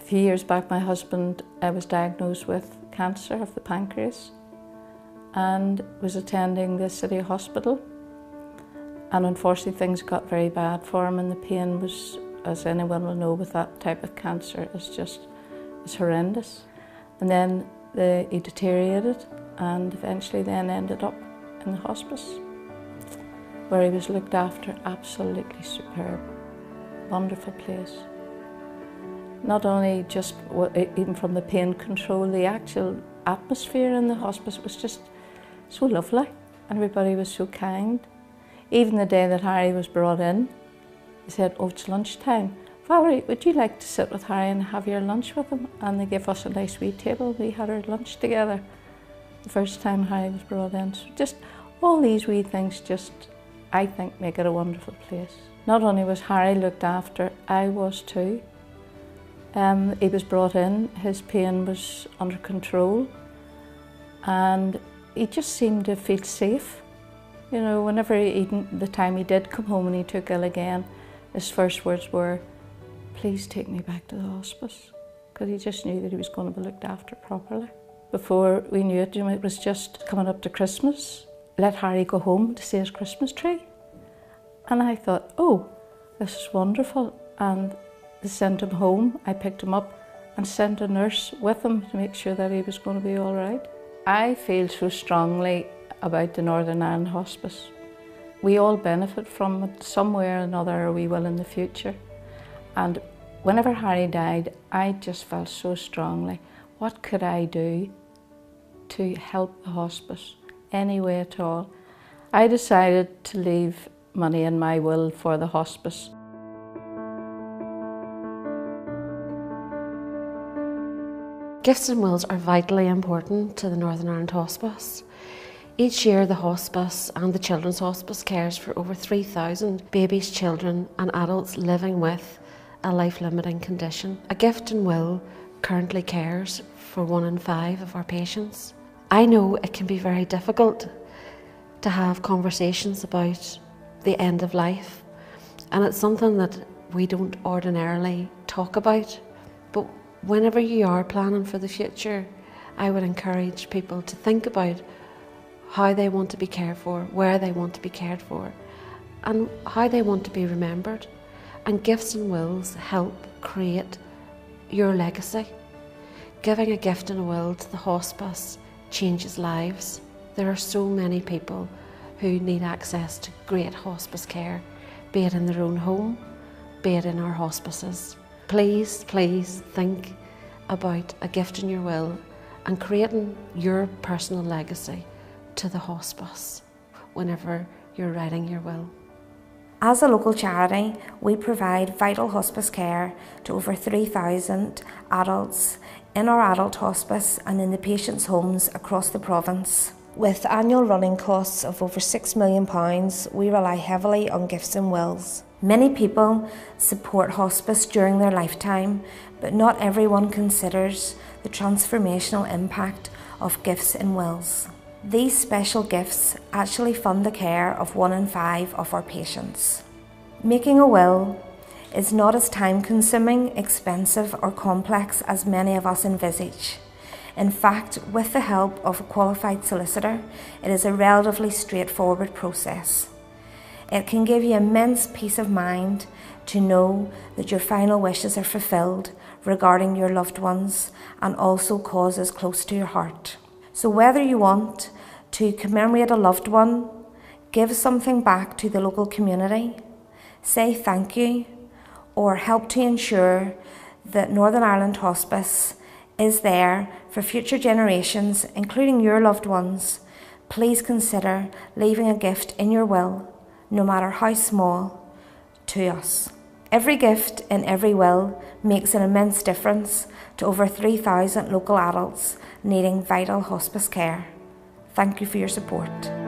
few years back, my husband was diagnosed with cancer of the pancreas and was attending the city hospital. And unfortunately things got very bad for him, and the pain was, as anyone will know with that type of cancer, is horrendous. And then he deteriorated and eventually then ended up in the hospice, where he was looked after. Absolutely superb, wonderful place. Not only just even from the pain control, the actual atmosphere in the hospice was just so lovely, and everybody was so kind. Even the day that Harry was brought in, he said, "Oh, it's lunchtime. Valerie, would you like to sit with Harry and have your lunch with him?" And they gave us a nice wee table. We had our lunch together the first time Harry was brought in. So just all these wee things just, I think, make it a wonderful place. Not only was Harry looked after, I was too. He was brought in, his pain was under control, and he just seemed to feel safe. You know, whenever the time he did come home and he took ill again, his first words were, "Please take me back to the hospice," because he just knew that he was going to be looked after properly. Before we knew it, it was just coming up to Christmas. Let Harry go home to see his Christmas tree. And I thought, oh, this is wonderful. And they sent him home. I picked him up and sent a nurse with him to make sure that he was going to be all right. I feel so strongly about the Northern Ireland Hospice. We all benefit from it some way or another, or we will in the future. And whenever Harry died, I just felt so strongly, what could I do to help the hospice, any way at all? I decided to leave money in my will for the hospice. Gifts and wills are vitally important to the Northern Ireland Hospice. Each year the hospice and the Children's Hospice cares for over 3,000 babies, children and adults living with a life-limiting condition. A gift and will currently cares for 1 in 5 of our patients. I know it can be very difficult to have conversations about the end of life, and it's something that we don't ordinarily talk about. But whenever you are planning for the future, I would encourage people to think about how they want to be cared for, where they want to be cared for, and how they want to be remembered. And gifts and wills help create your legacy. Giving a gift and a will to the hospice changes lives. There are so many people who need access to great hospice care, be it in their own home, be it in our hospices. Please, please think about a gift in your will and creating your personal legacy to the hospice whenever you're writing your will. As a local charity, we provide vital hospice care to over 3,000 adults in our adult hospice and in the patients' homes across the province. With annual running costs of over £6 million, we rely heavily on gifts and wills. Many people support hospice during their lifetime, but not everyone considers the transformational impact of gifts and wills. These special gifts actually fund the care of 1 in 5 of our patients. Making a will is not as time-consuming, expensive or complex as many of us envisage. In fact, with the help of a qualified solicitor, it is a relatively straightforward process. It can give you immense peace of mind to know that your final wishes are fulfilled regarding your loved ones, and also causes close to your heart. So whether you want to commemorate a loved one, give something back to the local community, say thank you, or help to ensure that Northern Ireland Hospice is there for future generations, including your loved ones, please consider leaving a gift in your will, no matter how small, to us. Every gift in every will makes an immense difference to over 3,000 local adults needing vital hospice care. Thank you for your support.